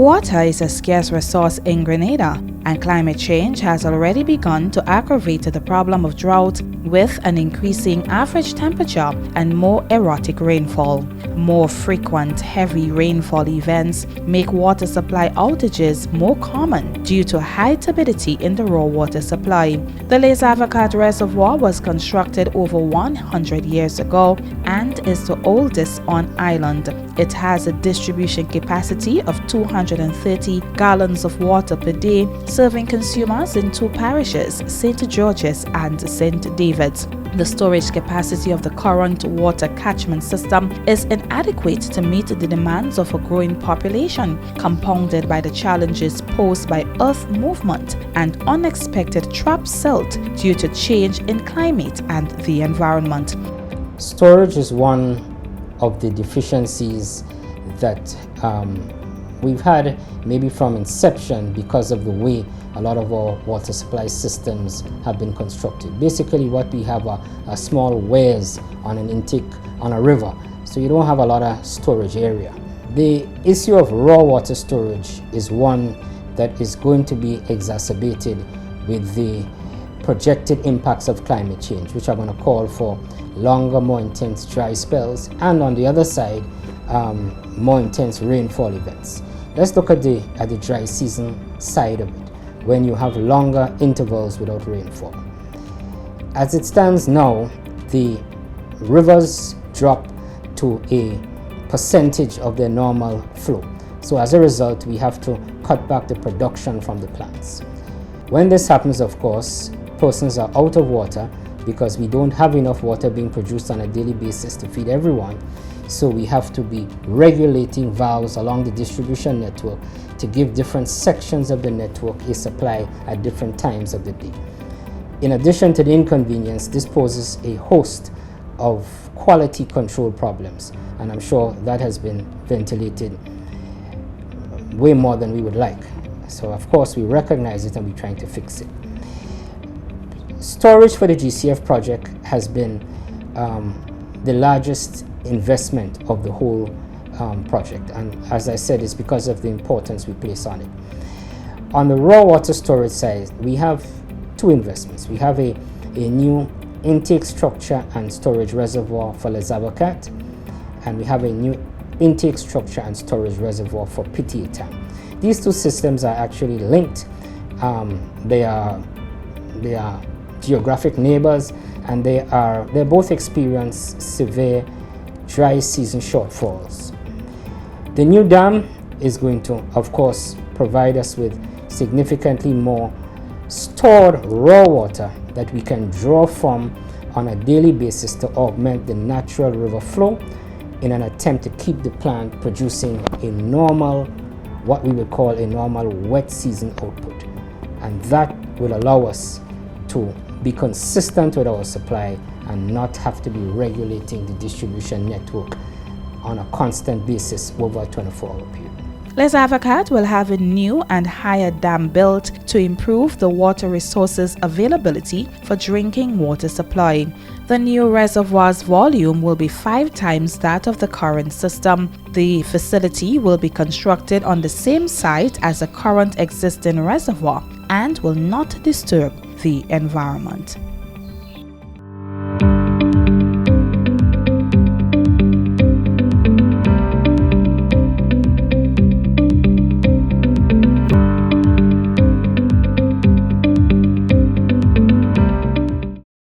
Water is a scarce resource in Grenada, and climate change has already begun to aggravate the problem of drought with an increasing average temperature and more erratic rainfall. More frequent heavy rainfall events make water supply outages more common due to high turbidity in the raw water supply. The Les Avocat Reservoir was constructed over 100 years ago and is the oldest on island. It has a distribution capacity of 230 gallons of water per day, serving consumers in two parishes, St. George's and St. David's. The storage capacity of the current water catchment system is inadequate to meet the demands of a growing population, compounded by the challenges posed by earth movement and unexpected trap silt due to change in climate and the environment. Storage is one of the deficiencies that we've had maybe from inception because of the way a lot of our water supply systems have been constructed. Basically what we have are small weirs on an intake on a river, so you don't have a lot of storage area. The issue of raw water storage is one that is going to be exacerbated with the projected impacts of climate change, which are going to call for longer, more intense dry spells, and on the other side, more intense rainfall events. Let's look at the dry season side of it, when you have longer intervals without rainfall. As it stands now, the rivers drop to a percentage of their normal flow. So as a result, we have to cut back the production from the plants. When this happens, of course, persons are out of water because we don't have enough water being produced on a daily basis to feed everyone. So we have to be regulating valves along the distribution network to give different sections of the network a supply at different times of the day. In addition to the inconvenience, this poses a host of quality control problems, and I'm sure that has been ventilated way more than we would like. So of course we recognize it and we're trying to fix it. Storage for the GCF project has been the largest investment of the whole project, and as I said, it's because of the importance we place on it. On the raw water storage side, we have two investments. We have a new intake structure and storage reservoir for Les Avocat, and we have a new intake structure and storage reservoir for Petite Etang. These two systems are actually linked. They are geographic neighbors, and they both experience severe dry season shortfalls. The new dam is going to, of course, provide us with significantly more stored raw water that we can draw from on a daily basis to augment the natural river flow in an attempt to keep the plant producing a normal, what we would call a normal wet season output. And that will allow us to be consistent with our supply and not have to be regulating the distribution network on a constant basis over a 24-hour period. Les Avocat will have a new and higher dam built to improve the water resources availability for drinking water supply. The new reservoir's volume will be 5 times that of the current system. The facility will be constructed on the same site as the current existing reservoir and will not disturb the environment.